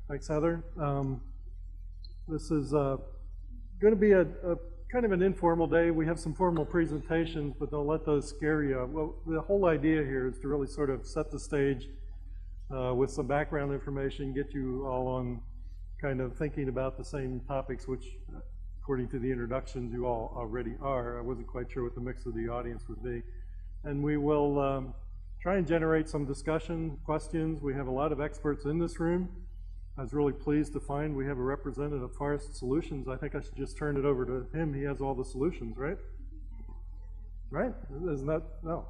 Thanks, Heather. This is going to be a kind of an informal day. We have some formal presentations, but don't let those scare you. Well, the whole idea here is to really sort of set the stage with some background information, get you all on kind of thinking about the same topics, which according to the introductions you all already are. I wasn't quite sure what the mix of the audience would be. And we will try and generate some discussion, questions. We have a lot of experts in this room. I was really pleased to find we have a representative of Forest Solutions. I think I should just turn it over to him. He has all the solutions, right? Right? Isn't that? No.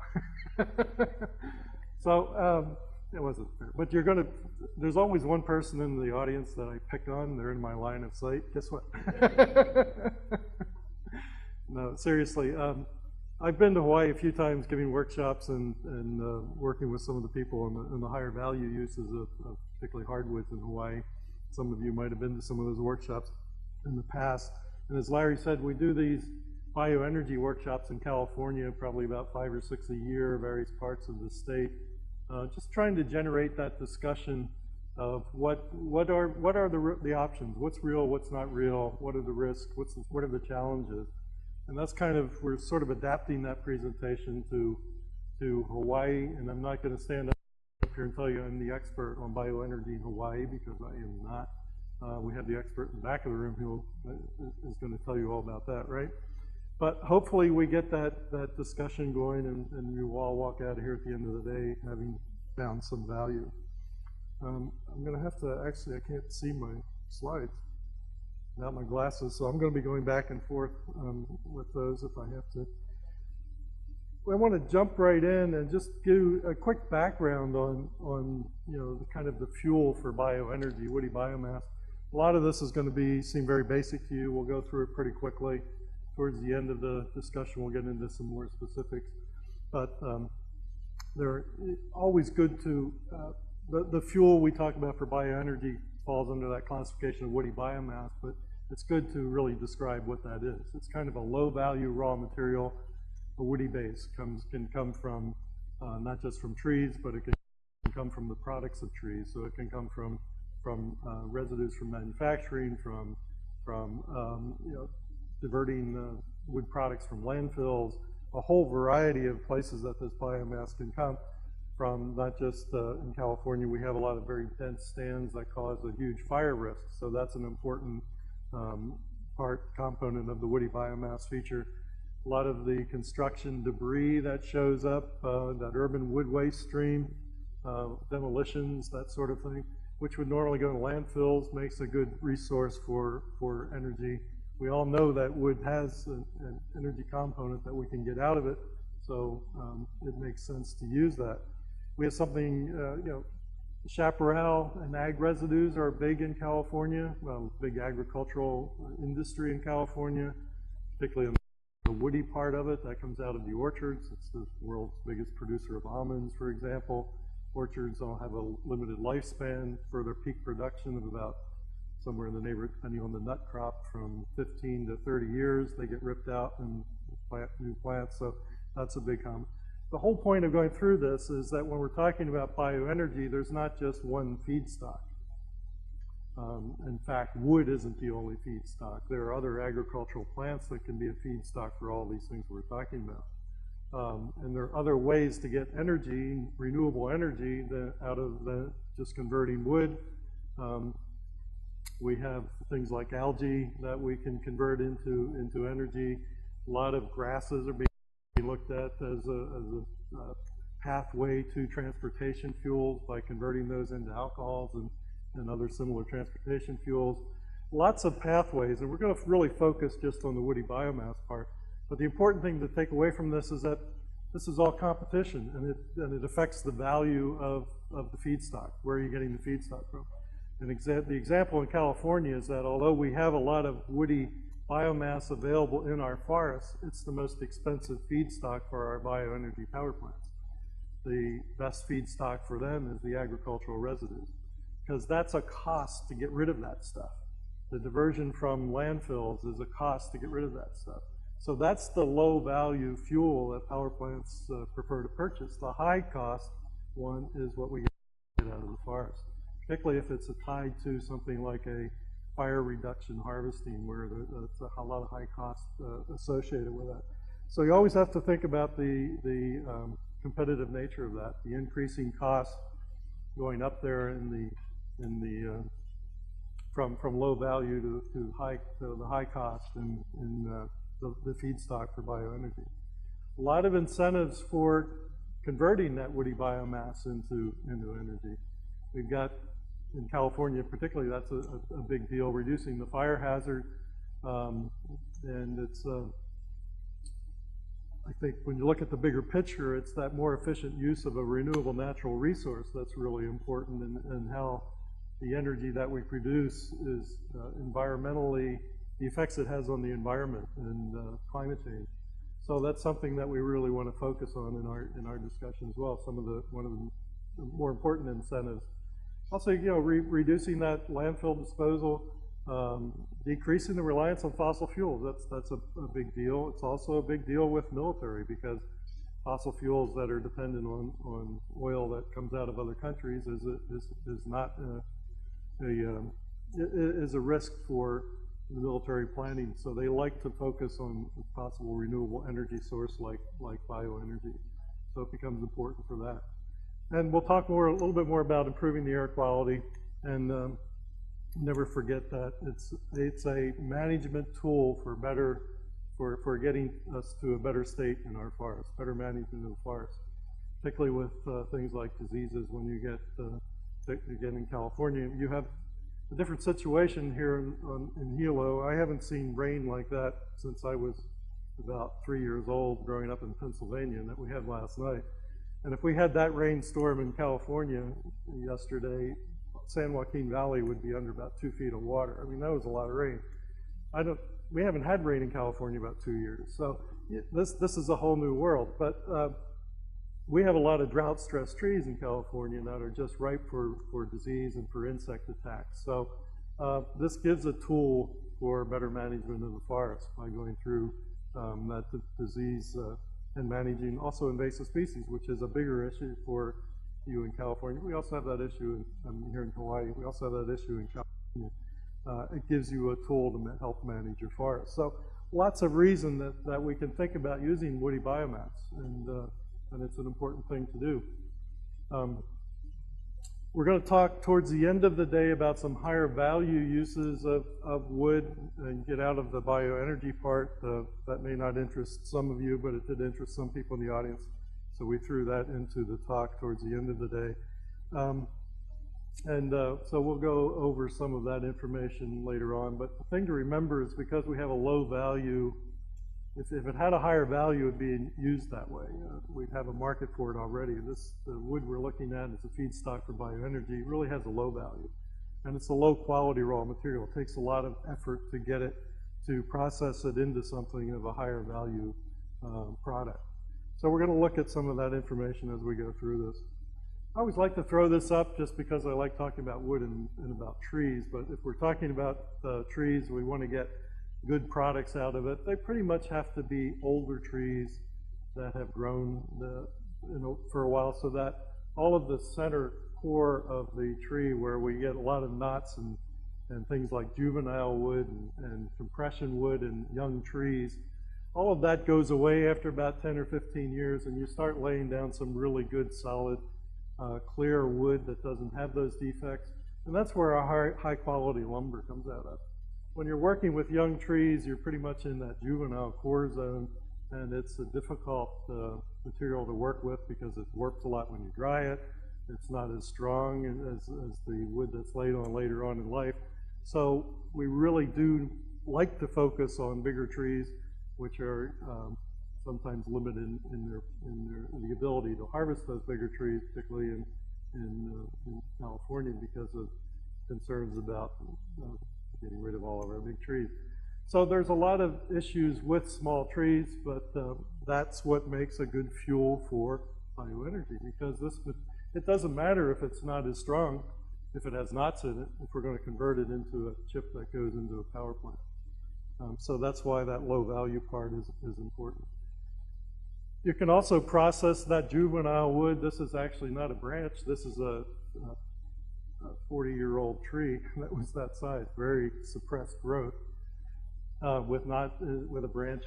So it wasn't fair. But you're going to, there's always one person in the audience that I pick on. They're in my line of sight. Guess what? No, seriously. I've been to Hawaii a few times giving workshops and working with some of the people on the higher value uses of particularly hardwoods in Hawaii. Some of you might have been to some of those workshops in the past. And as Larry said, we do these bioenergy workshops in California, probably about 5 or 6 a year, various parts of the state. Just trying to generate that discussion of what are the options, what's real, what's not real, what are the risks, what are the challenges. And that's kind of, we're sort of adapting that presentation to Hawaii, and I'm not going to stand up here and tell you I'm the expert on bioenergy in Hawaii, because I am not. We have the expert in the back of the room who is going to tell you all about that, right? But hopefully we get that discussion going, and you all walk out of here at the end of the day having found some value. I'm going to have to, actually, I can't see my slides without my glasses, so I'm going to be going back and forth with those if I have to. I want to jump right in and just give a quick background on the kind of the fuel for bioenergy, woody biomass. A lot of this is going to seem very basic to you. We'll go through it pretty quickly. Towards the end of the discussion, we'll get into some more specifics. But they're always good to, the fuel we talk about for bioenergy falls under that classification of woody biomass, but it's good to really describe what that is. It's kind of a low-value raw material. A woody base can come from, not just from trees, but it can come from the products of trees. So it can come from residues from manufacturing, from diverting wood products from landfills, a whole variety of places that this biomass can come from. Not just in California, we have a lot of very dense stands that cause a huge fire risk. So that's an important component of the woody biomass feature. A lot of the construction debris that shows up, that urban wood waste stream, demolitions, that sort of thing, which would normally go to landfills, makes a good resource for energy. We all know that wood has an energy component that we can get out of it, so it makes sense to use that. We have something, chaparral and ag residues are big in California, big agricultural industry in California, particularly in the woody part of it. That comes out of the orchards. It's the world's biggest producer of almonds, for example. Orchards all have a limited lifespan for their peak production of about somewhere in the neighborhood, depending on the nut crop, from 15 to 30 years. They get ripped out and plant new plants, so that's a big comment. The whole point of going through this is that when we're talking about bioenergy, there's not just one feedstock. In fact, wood isn't the only feedstock. There are other agricultural plants that can be a feedstock for all these things we're talking about. And there are other ways to get energy, renewable energy, out of just converting wood. We have things like algae that we can convert into energy. A lot of grasses are being looked at as a pathway to transportation fuels by converting those into alcohols and other similar transportation fuels. Lots of pathways, and we're going to really focus just on the woody biomass part. But the important thing to take away from this is that this is all competition, and it affects the value of the feedstock. Where are you getting the feedstock from? And the example in California is that although we have a lot of woody biomass available in our forests, it's the most expensive feedstock for our bioenergy power plants. The best feedstock for them is the agricultural residues, because that's a cost to get rid of that stuff. The diversion from landfills is a cost to get rid of that stuff. So that's the low value fuel that power plants prefer to purchase. The high cost one is what we get out of the forest. particularly if it's tied to something like a fire reduction harvesting, where there's a lot of high cost associated with that. So you always have to think about the competitive nature of that, the increasing costs going up there from low value to the high cost in the feedstock for bioenergy. A lot of incentives for converting that woody biomass into energy. We've got, in California particularly, that's a big deal, reducing the fire hazard, and it's I think when you look at the bigger picture, it's that more efficient use of a renewable natural resource that's really important, and how the energy that we produce is environmentally, the effects it has on the environment and climate change. So that's something that we really want to focus on in our discussion as well. One of the more important incentives. Also, reducing that landfill disposal, decreasing the reliance on fossil fuels. That's a big deal. It's also a big deal with military, because fossil fuels that are dependent on oil that comes out of other countries is not is a risk for the military planning. So they like to focus on a possible renewable energy source like bioenergy. So it becomes important for that. And we'll talk a little bit more about improving the air quality, and never forget that it's a management tool for getting us to a better state in our forests, better management of the forest, particularly with things like diseases. When you get again in California, you have a different situation here in Hilo. I haven't seen rain like that since I was about 3 years old, growing up in Pennsylvania, and that we had last night. And if we had that rainstorm in California yesterday, San Joaquin Valley would be under about 2 feet of water. I mean, that was a lot of rain. We haven't had rain in California about 2 years. So this is a whole new world. But we have a lot of drought-stressed trees in California that are just ripe for disease and for insect attacks. So this gives a tool for better management of the forest by going through that disease and managing also invasive species, which is a bigger issue for you in California. We also have that issue here in Hawaii. We also have that issue in California. It gives you a tool to help manage your forest. So lots of reason that we can think about using woody biomass, and it's an important thing to do. We're going to talk towards the end of the day about some higher value uses of wood, and get out of the bioenergy part. That may not interest some of you, but it did interest some people in the audience. So we threw that into the talk towards the end of the day. So we'll go over some of that information later on. But the thing to remember is, because we have a low value, if it had a higher value, it would be used that way. We'd have a market for it already. The wood we're looking at is a feedstock for bioenergy. It really has a low value. And it's a low quality raw material. It takes a lot of effort to get it, to process it into something of a higher value product. So we're going to look at some of that information as we go through this. I always like to throw this up just because I like talking about wood and about trees. But if we're talking about trees, we want to get good products out of it. They pretty much have to be older trees that have grown for a while, so that all of the center core of the tree, where we get a lot of knots and things like juvenile wood and compression wood and young trees, all of that goes away after about 10 or 15 years, and you start laying down some really good, solid, clear wood that doesn't have those defects. And that's where our high quality lumber comes out of. When you're working with young trees, you're pretty much in that juvenile core zone, and it's a difficult material to work with because it warps a lot when you dry it. It's not as strong as the wood that's laid on later on in life. So we really do like to focus on bigger trees, which are sometimes limited in the ability to harvest those bigger trees, particularly in California, because of concerns about getting rid of all of our big trees. So there's a lot of issues with small trees, but that's what makes a good fuel for bioenergy, because it doesn't matter if it's not as strong, if it has knots in it, if we're going to convert it into a chip that goes into a power plant. So that's why that low value part is important. You can also process that juvenile wood. This is actually not a branch. This is a a 40-year-old tree that was that size, very suppressed growth, with a branch.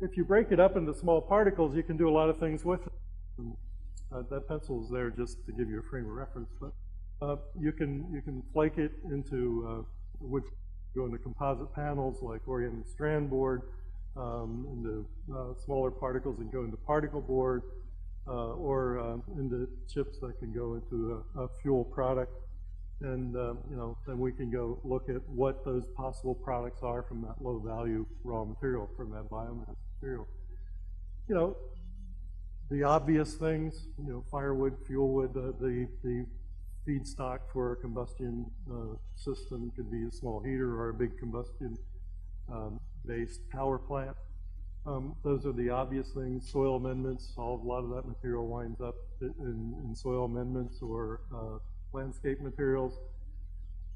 If you break it up into small particles, you can do a lot of things with it. That pencil is there just to give you a frame of reference, but you can flake it into wood, go into composite panels like oriented strand board, into smaller particles and go into particle board, or into chips that can go into a fuel product. And then we can go look at what those possible products are from that low value raw material, from that biomass material. The obvious things, firewood, fuel wood, the feedstock for a combustion system could be a small heater or a big combustion based power plant. Those are the obvious things. Soil amendments, a lot of that material winds up in soil amendments or landscape materials.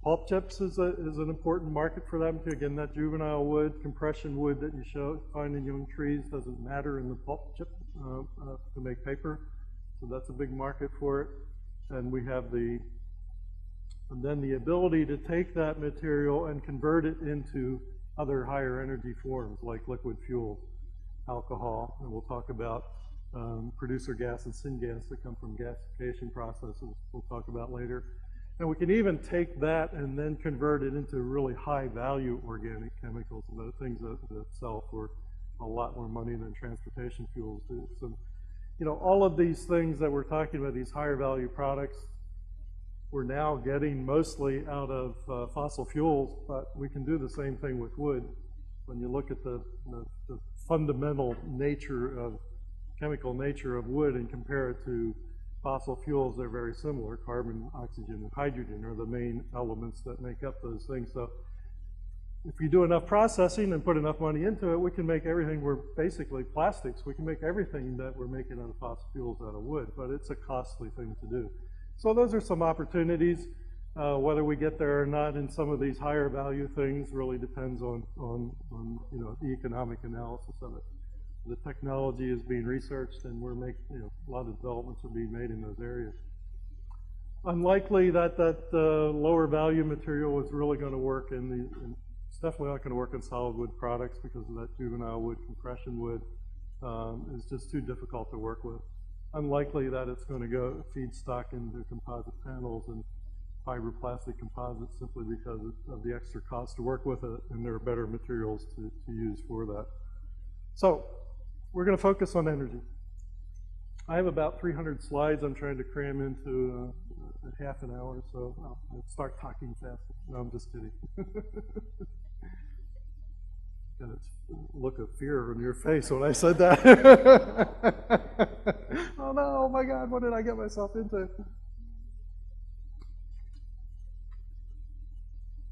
Pulp chips is an important market for them too. Again, that juvenile wood, compression wood that you find in young trees doesn't matter in the pulp chip to make paper. So that's a big market for it. And we have then the ability to take that material and convert it into other higher energy forms like liquid fuels, alcohol, and we'll talk about producer gas and syngas that come from gasification processes we'll talk about later. And we can even take that and then convert it into really high value organic chemicals, and those things that sell for a lot more money than transportation fuels do. So, all of these things that we're talking about, these higher value products, we're now getting mostly out of fossil fuels, but we can do the same thing with wood. When you look at the fundamental chemical nature of wood and compare it to fossil fuels, they're very similar. Carbon, oxygen, and hydrogen are the main elements that make up those things. So if you do enough processing and put enough money into it, we can make everything. We're basically plastics. We can make everything that we're making out of fossil fuels out of wood, but it's a costly thing to do. So those are some opportunities. Whether we get there or not in some of these higher value things really depends on the economic analysis of it. The technology is being researched, and we're making a lot of developments are being made in those areas. Unlikely that lower value material is really going to work it's definitely not going to work in solid wood products because of that juvenile wood, compression wood is just too difficult to work with. Unlikely that it's going to go feedstock into composite panels and fiberplastic composites simply because of the extra cost to work with it, and there are better materials to use for that. So we're going to focus on energy. I have about 300 slides I'm trying to cram into a half an hour, so I'll start talking fast. No, I'm just kidding. Got a look of fear on your face when I said that. Oh no, oh my God, what did I get myself into?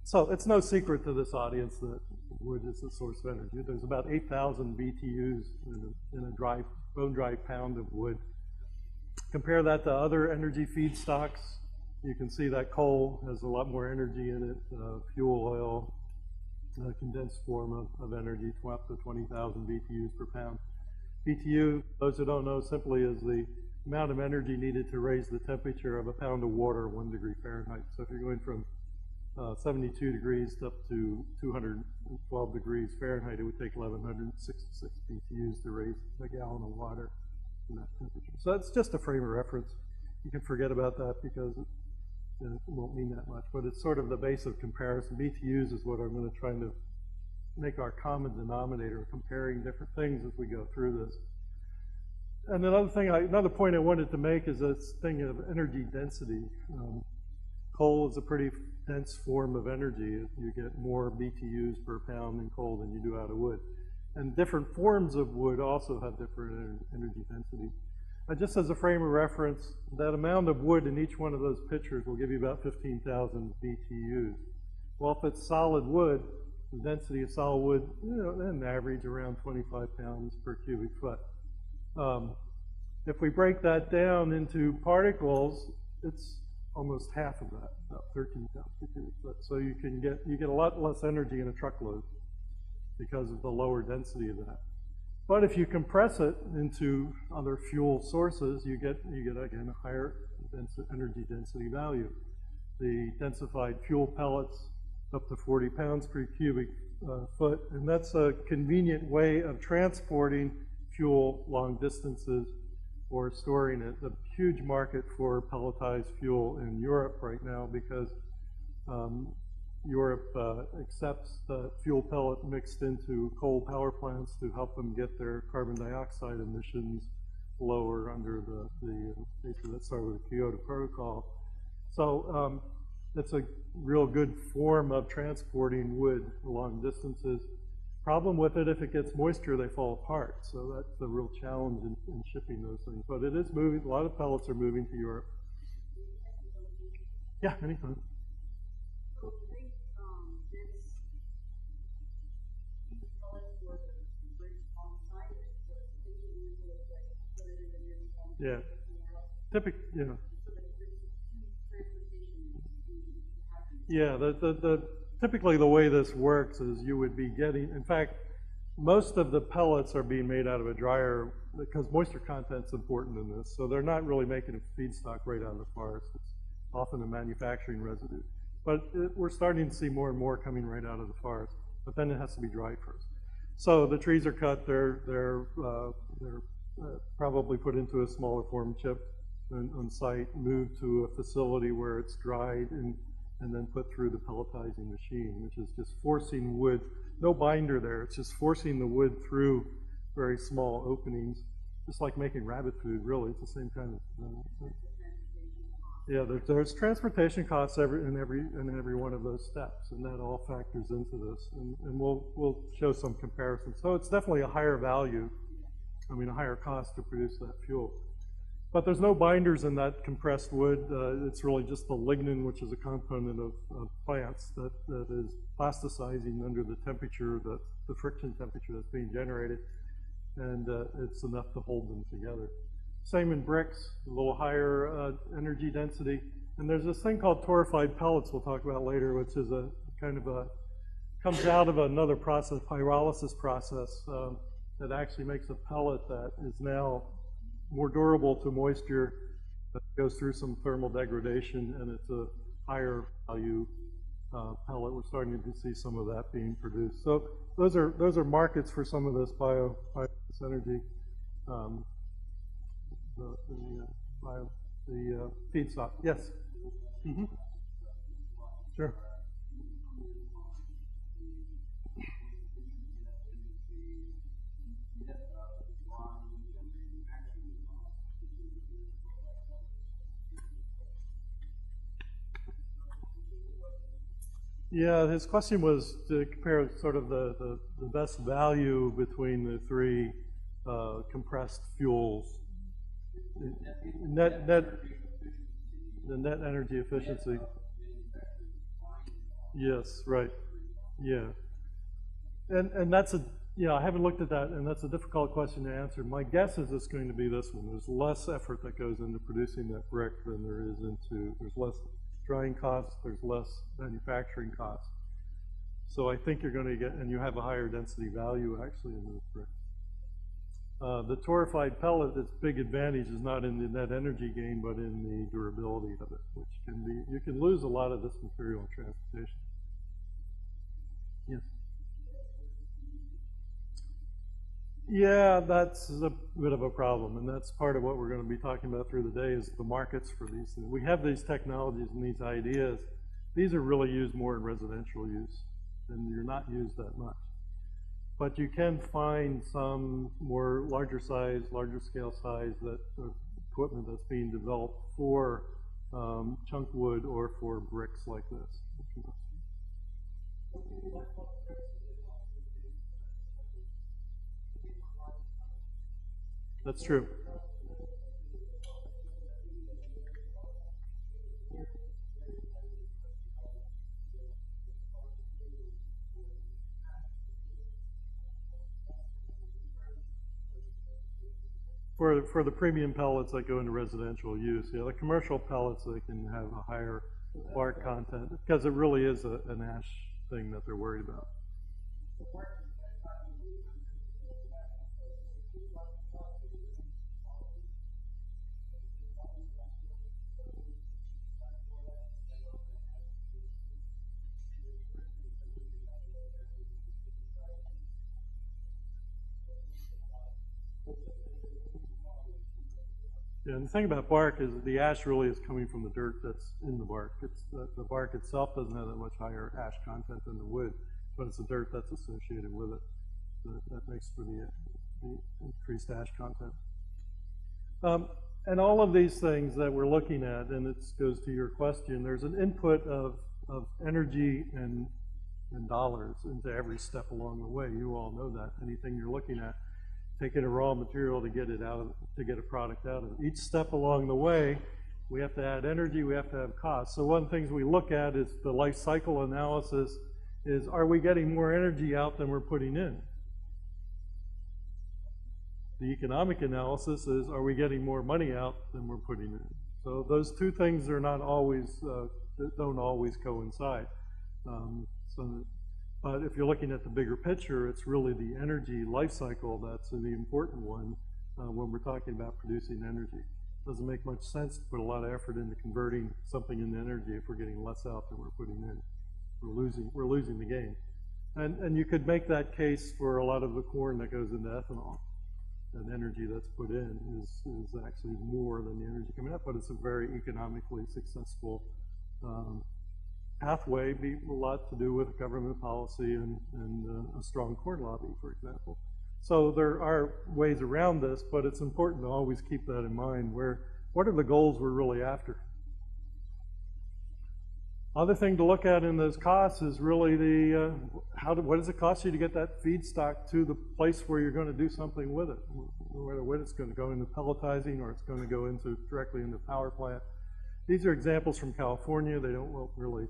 So it's no secret to this audience that wood is a source of energy. There's about 8,000 BTUs in a bone-dry pound of wood. Compare that to other energy feedstocks. You can see that coal has a lot more energy in it. Fuel oil, condensed form of energy, up to 20,000 BTUs per pound. BTU, those who don't know, simply is the amount of energy needed to raise the temperature of a pound of water 1 degree Fahrenheit. So if you're going from 72 degrees up to 212 degrees Fahrenheit, it would take 1,166 BTUs to raise a gallon of water in that temperature. So that's just a frame of reference. You can forget about that because it won't mean that much, but it's sort of the base of comparison. BTUs is what I'm going to try to make our common denominator, comparing different things as we go through this. And another point I wanted to make is this thing of energy density. Coal is a pretty dense form of energy. You get more BTUs per pound in coal than you do out of wood. And different forms of wood also have different energy density. Just as a frame of reference, that amount of wood in each one of those pictures will give you about 15,000 BTUs. Well, if it's solid wood, the density of solid wood, an average around 25 pounds per cubic foot. If we break that down into particles, it's almost half of that, about 13,000 per cubic foot. So you get a lot less energy in a truckload because of the lower density of that. But if you compress it into other fuel sources, you get again a higher energy density value. the densified fuel pellets up to 40 pounds per cubic foot, and that's a convenient way of transporting fuel long distances or storing it. A huge market for pelletized fuel in Europe right now because Europe accepts the fuel pellet mixed into coal power plants to help them get their carbon dioxide emissions lower under the basically that started with the Kyoto Protocol. So it's a real good form of transporting wood long distances. Problem with it, if it gets moisture, they fall apart. So that's a real challenge in shipping those things. But it is moving. A lot of pellets are moving to Europe. Yeah, anytime. So I think these pellets were bridged on site, so thinking with it, like put it in the nearby. Yeah. Typically, yeah. Yeah, typically the way this works is you would be getting, in fact, most of the pellets are being made out of a dryer because moisture content's important in this. So they're not really making a feedstock right out of the forest. It's often a manufacturing residue. But we're starting to see more and more coming right out of the forest. But then it has to be dried first. So the trees are cut. They're probably put into a smaller form chip on site, moved to a facility where it's dried and then put through the pelletizing machine, which is just forcing wood. No binder there. It's just forcing the wood through very small openings, just like making rabbit food, really. It's the same kind of yeah, there's transportation costs in every one of those steps, and that all factors into this. And we'll show some comparisons. So it's definitely a higher value, a higher cost to produce that fuel. But there's no binders in that compressed wood. It's really just the lignin, which is a component of plants that is plasticizing under the temperature, the friction temperature that's being generated, and it's enough to hold them together. Same in bricks, a little higher energy density. And there's this thing called torrefied pellets we'll talk about later, which is a kind of comes out of another process, pyrolysis process, that actually makes a pellet that is now more durable to moisture, that goes through some thermal degradation, and it's a higher value pellet. We're starting to see some of that being produced. So those are markets for some of this biomass energy. The feedstock. Yes. Mm-hmm. Sure. Yeah, his question was to compare sort of the best value between the three compressed fuels. The net energy efficiency. Yes, right. Yeah. And that's I haven't looked at that, and that's a difficult question to answer. My guess is it's going to be this one. There's less effort that goes into producing that brick than there is there's less drying costs, there's less manufacturing costs. So I think you're going to get, and you have a higher density value actually in those bricks. The torrefied pellet, its big advantage is not in the net energy gain, but in the durability of it, which can be, you can lose a lot of this material in transportation. Yes. Yeah, that's a bit of a problem, and that's part of what we're going to be talking about through the day is the markets for these things. We have these technologies and these ideas. These are really used more in residential use, and you're not used that much. But you can find some more larger scale size equipment that's being developed for chunk wood or for bricks like this. That's true. For the premium pellets that go into residential use, the commercial pellets, they can have a higher bark content because it really is an ash thing that they're worried about. Yeah, and the thing about bark is the ash really is coming from the dirt that's in the bark. It's the bark itself doesn't have that much higher ash content than the wood, but it's the dirt that's associated with it that makes for the increased ash content. And all of these things that we're looking at, and it goes to your question, there's an input of energy and dollars into every step along the way. You all know that. Anything you're looking at, taking a raw material to get it out of, to get a product out of it. Each step along the way, we have to add energy, we have to have costs. So one of the things we look at is the life cycle analysis is, are we getting more energy out than we're putting in? The economic analysis is, are we getting more money out than we're putting in? So those two things are not always, don't always coincide. But if you're looking at the bigger picture, it's really the energy life cycle that's the important one when we're talking about producing energy. It doesn't make much sense to put a lot of effort into converting something into energy if we're getting less out than we're putting in. We're losing the game. And you could make that case for a lot of the corn that goes into ethanol. That energy that's put in is actually more than the energy coming out, but it's a very economically successful pathway, a lot to do with government policy and a strong corn lobby, for example. So there are ways around this, but it's important to always keep that in mind. What are the goals we're really after? Other thing to look at in those costs is really the what does it cost you to get that feedstock to the place where you're going to do something with it? Whether it's going to go into pelletizing or it's going to go into directly into power plant. These are examples from California. They won't really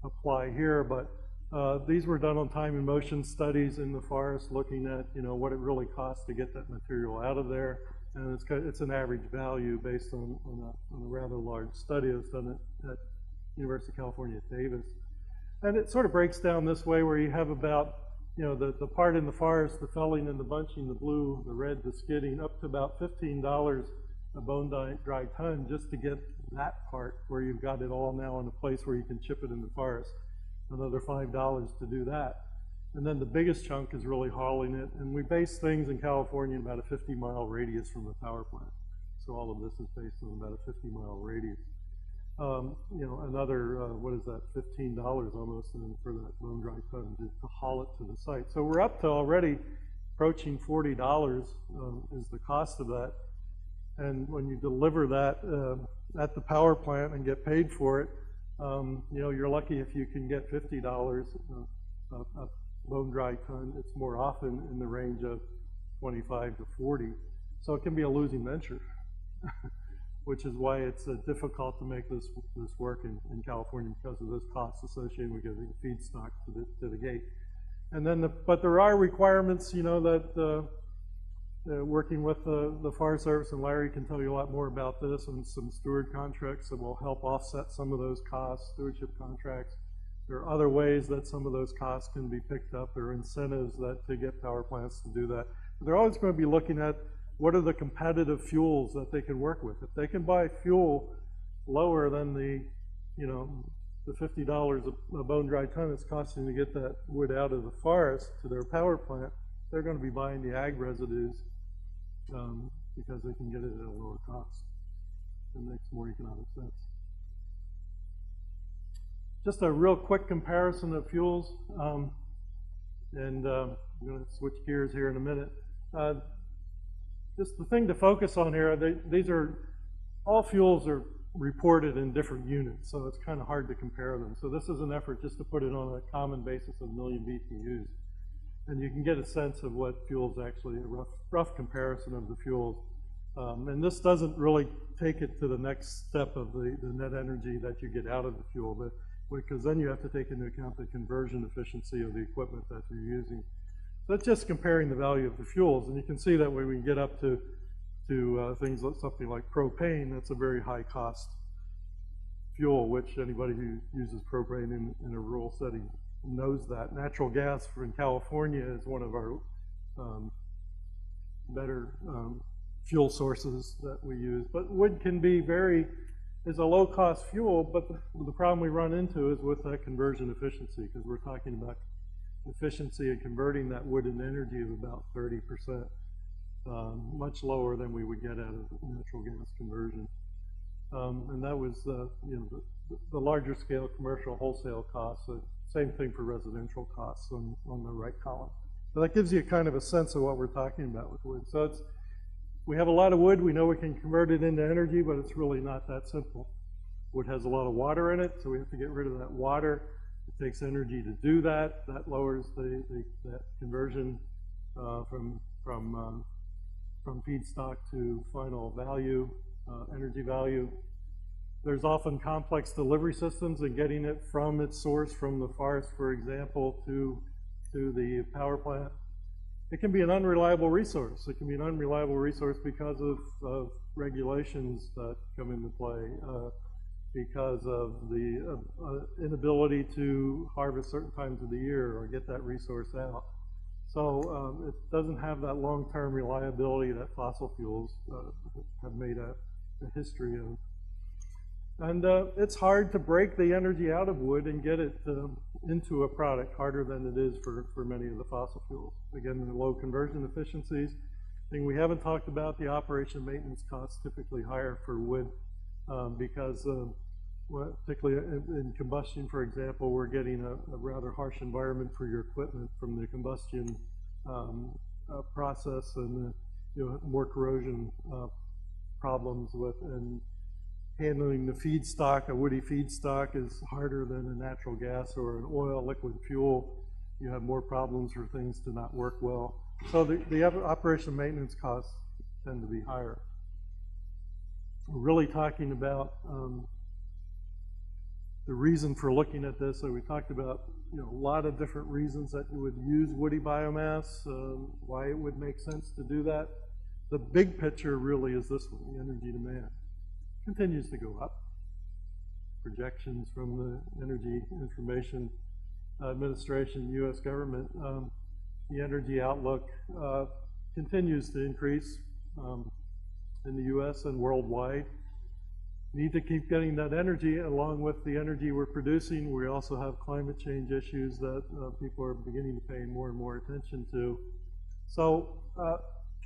apply here, but these were done on time and motion studies in the forest, looking at what it really costs to get that material out of there, and it's an average value based on a rather large study that was done at University of California at Davis, and it sort of breaks down this way, where you have about the part in the forest, the felling and the bunching, the blue, the red, the skidding, up to about $15 a bone dry ton just to get that part where you've got it all now in a place where you can chip it in the forest. Another $5 to do that. And then the biggest chunk is really hauling it. And we base things in California in about a 50-mile radius from the power plant. So all of this is based on about a 50-mile radius. Another, what is that, $15 almost for that bone dry ton to haul it to the site. So we're up to already approaching $40 is the cost of that. And when you deliver that at the power plant and get paid for it, you're lucky if you can get $50 a bone dry ton. It's more often in the range of 25 to 40. So it can be a losing venture, which is why it's difficult to make this work in California, because of those costs associated with getting feedstock to the gate. And then, but there are requirements, that working with the Fire Service, and Larry can tell you a lot more about this, and some steward contracts that will help offset some of those costs, stewardship contracts. There are other ways that some of those costs can be picked up. There are incentives to get power plants to do that. But they're always going to be looking at what are the competitive fuels that they can work with. If they can buy fuel lower than the $50 a bone dry ton it's costing to get that wood out of the forest to their power plant, they're going to be buying the ag residues because they can get it at a lower cost. It makes more economic sense. Just a real quick comparison of fuels, and I'm going to switch gears here in a minute. Just the thing to focus on here, all fuels are reported in different units, so it's kind of hard to compare them. So this is an effort just to put it on a common basis of million BTUs. And you can get a sense of what fuels actually, a rough comparison of the fuels. And this doesn't really take it to the next step of the net energy that you get out of the fuel, because then you have to take into account the conversion efficiency of the equipment that you're using. So that's just comparing the value of the fuels. And you can see that when we get up to things like something like propane, that's a very high cost fuel, which anybody who uses propane in a rural setting knows that. Natural gas in California is one of our better fuel sources that we use. But wood can be is a low cost fuel, but the problem we run into is with that conversion efficiency, because we're talking about efficiency in converting that wood into energy of about 30%. much lower than we would get out of natural gas conversion. And that was the larger scale commercial wholesale costs. Same thing for residential costs on the right column. So that gives you kind of a sense of what we're talking about with wood. So we have a lot of wood. We know we can convert it into energy, but it's really not that simple. Wood has a lot of water in it, so we have to get rid of that water. It takes energy to do that. That lowers that conversion from feedstock to final value, energy value. There's often complex delivery systems in getting it from its source, from the forest, for example, to the power plant. It can be an unreliable resource. It can be an unreliable resource because of regulations that come into play, because of the inability to harvest certain times of the year or get that resource out. So it doesn't have that long-term reliability that fossil fuels have made a history of. And it's hard to break the energy out of wood and get it into a product, harder than it is for many of the fossil fuels. Again, the low conversion efficiencies. Thing we haven't talked about, the operation and maintenance costs typically higher for wood because particularly in combustion, for example, we're getting a rather harsh environment for your equipment from the combustion process, and more corrosion problems with and handling the feedstock. A woody feedstock is harder than a natural gas or an oil liquid fuel. You have more problems for things to not work well. So the operation and maintenance costs tend to be higher. We're really talking about the reason for looking at this. So we talked about a lot of different reasons that you would use woody biomass, why it would make sense to do that. The big picture really is this one: the energy demand continues to go up. Projections from the Energy Information Administration, U.S. government, the energy outlook continues to increase in the U.S. and worldwide. Need to keep getting that energy along with the energy we're producing. We also have climate change issues that people are beginning to pay more and more attention to. So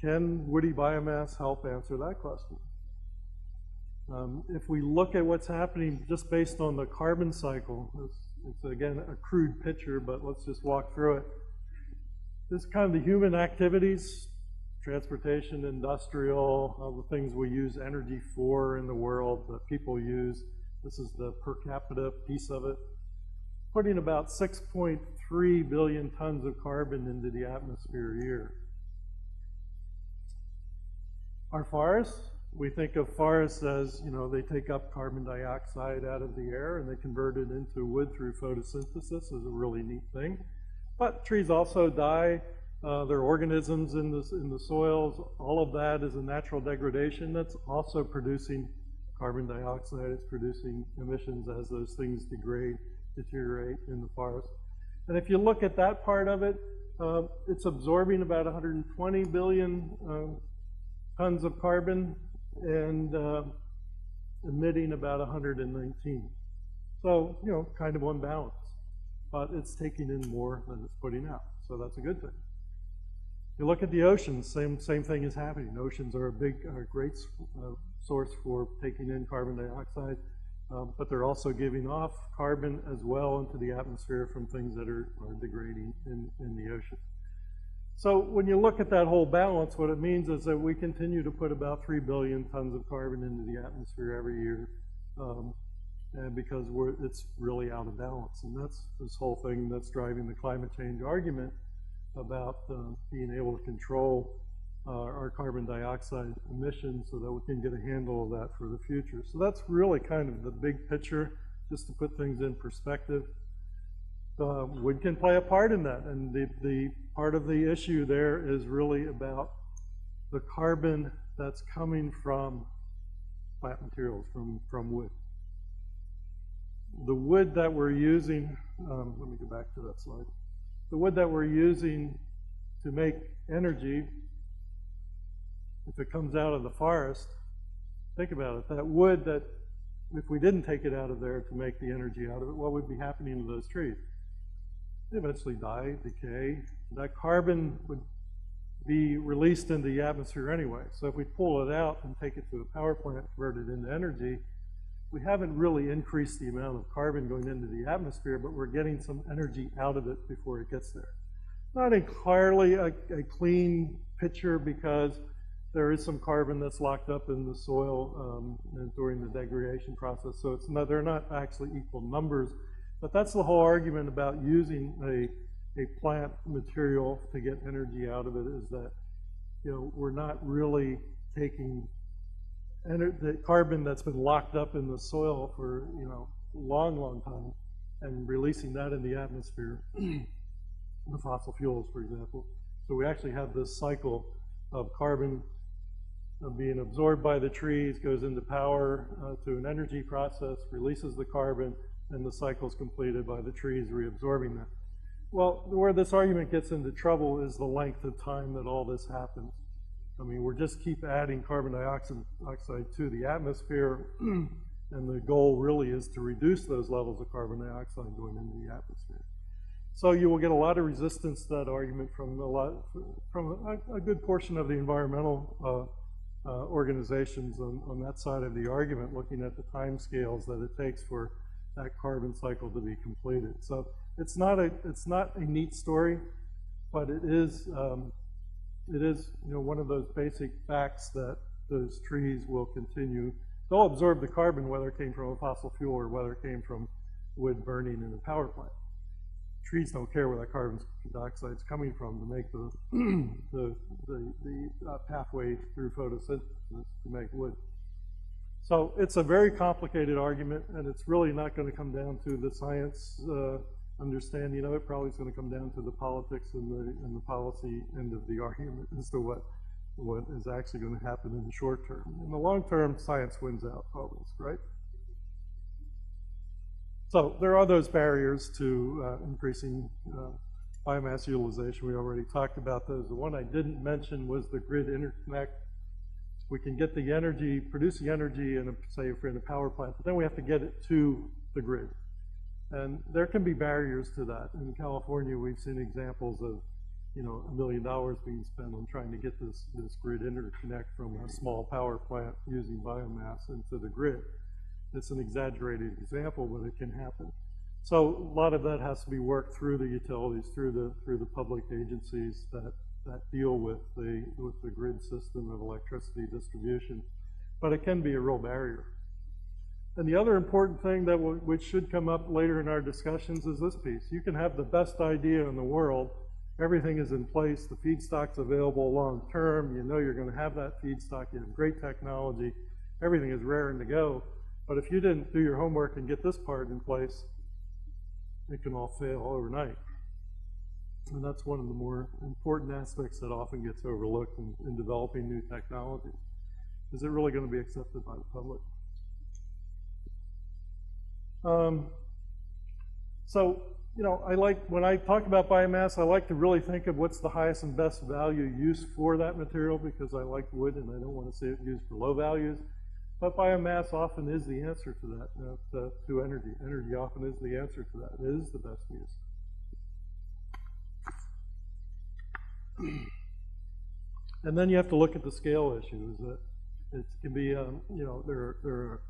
can woody biomass help answer that question? If we look at what's happening just based on the carbon cycle, it's again a crude picture, but let's just walk through it. This is kind of the human activities, transportation, industrial, all the things we use energy for in the world that people use. This is the per capita piece of it. Putting about 6.3 billion tons of carbon into the atmosphere a year. Our forests, we think of forests as, they take up carbon dioxide out of the air and they convert it into wood through photosynthesis. Is a really neat thing. But trees also die. There are organisms in the soils. All of that is a natural degradation that's also producing carbon dioxide. It's producing emissions as those things deteriorate in the forest. And if you look at that part of it, it's absorbing about 120 billion tons of carbon and emitting about 119. So, kind of on balance. But it's taking in more than it's putting out. So that's a good thing. You look at the oceans, same thing is happening. Oceans are a great source for taking in carbon dioxide, but they're also giving off carbon as well into the atmosphere from things that are degrading in the ocean. So when you look at that whole balance, what it means is that we continue to put about 3 billion tons of carbon into the atmosphere every year, and because it's really out of balance. And that's this whole thing that's driving the climate change argument about being able to control our carbon dioxide emissions so that we can get a handle of that for the future. So that's really kind of the big picture, just to put things in perspective. Wood can play a part in that, and the part of the issue there is really about the carbon that's coming from plant materials, from wood. The wood that we're using, let me go back to that slide. The wood that we're using to make energy, if it comes out of the forest, think about it. That wood that, if we didn't take it out of there to make the energy out of it, what would be happening to those trees? They eventually die, decay. That carbon would be released into the atmosphere anyway. So if we pull it out and take it to a power plant, convert it into energy, we haven't really increased the amount of carbon going into the atmosphere, but we're getting some energy out of it before it gets there. Not entirely a clean picture, because there is some carbon that's locked up in the soil during the degradation process. So it's not, they're not actually equal numbers. But that's the whole argument about using a plant material to get energy out of it, is that, you know, we're not really taking the carbon that's been locked up in the soil for, you know, a long time and releasing that in the atmosphere, the fossil fuels, for example. So we actually have this cycle of carbon being absorbed by the trees, goes into power to an energy process, releases the carbon, and the cycle is completed by the trees reabsorbing that. Well, where this argument gets into trouble is the length of time that all this happens. I mean, we're just keep adding carbon dioxide to the atmosphere, and the goal really is to reduce those levels of carbon dioxide going into the atmosphere. So you will get a lot of resistance to that argument from a good portion of the environmental organizations on that side of the argument, looking at the time scales that it takes for that carbon cycle to be completed. So it's not a neat story, but it is you know, one of those basic facts that those trees will continue. They'll absorb the carbon whether it came from a fossil fuel or whether it came from wood burning in a power plant. Trees don't care where that carbon dioxide is coming from to make the pathway through photosynthesis to make wood. So it's a very complicated argument, and it's really not going to come down to the science understanding of it. Probably it's going to come down to the politics and the policy end of the argument as to what is actually going to happen in the short term. In the long term, science wins out always, right? So there are those barriers to increasing biomass utilization. We already talked about those. The one I didn't mention was the grid interconnect. We can get the energy, produce the energy in, say, if we're in a power plant, but then we have to get it to the grid. And there can be barriers to that. In California, we've seen examples of, you know, $1 million being spent on trying to get this grid interconnect from a small power plant using biomass into the grid. It's an exaggerated example, but it can happen. So a lot of that has to be worked through the utilities, through the public agencies that deal with the grid system of electricity distribution. But it can be a real barrier. And the other important thing that which should come up later in our discussions is this piece. You can have the best idea in the world. Everything is in place. The feedstock's available long term. You know you're going to have that feedstock. You have great technology. Everything is raring to go. But if you didn't do your homework and get this part in place, it can all fail overnight. And that's one of the more important aspects that often gets overlooked in developing new technology. Is it really going to be accepted by the public? So, you know, when I talk about biomass, I like to really think of what's the highest and best value use for that material, because I like wood and I don't want to see it used for low values. But biomass often is the answer to that, to energy. Energy often is the answer to that. It is the best use. And then you have to look at the scale issue. Is that it can be, you know, there are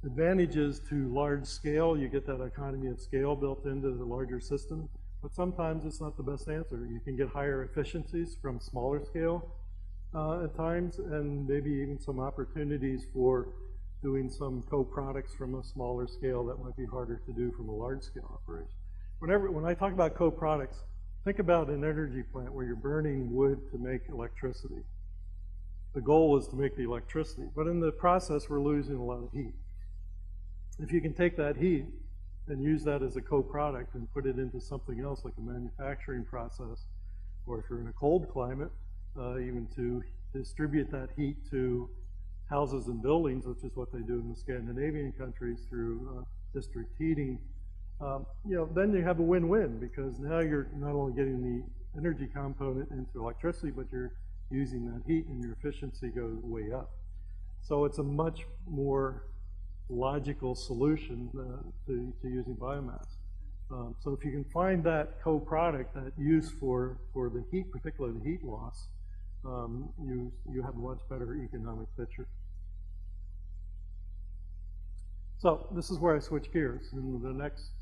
advantages to large scale. You get that economy of scale built into the larger system. But sometimes it's not the best answer. You can get higher efficiencies from smaller scale at times, and maybe even some opportunities for doing some co-products from a smaller scale that might be harder to do from a large scale operation. When I talk about co-products, think about an energy plant where you're burning wood to make electricity. The goal is to make the electricity, but in the process we're losing a lot of heat. If you can take that heat and use that as a co-product and put it into something else like a manufacturing process, or if you're in a cold climate, even to distribute that heat to houses and buildings, which is what they do in the Scandinavian countries through district heating, you know, then you have a win-win, because now you're not only getting the energy component into electricity, but you're using that heat and your efficiency goes way up. So it's a much more logical solution to using biomass. So if you can find that co-product, that use for the heat, particularly the heat loss, you have a much better economic picture. So this is where I switch gears. In the next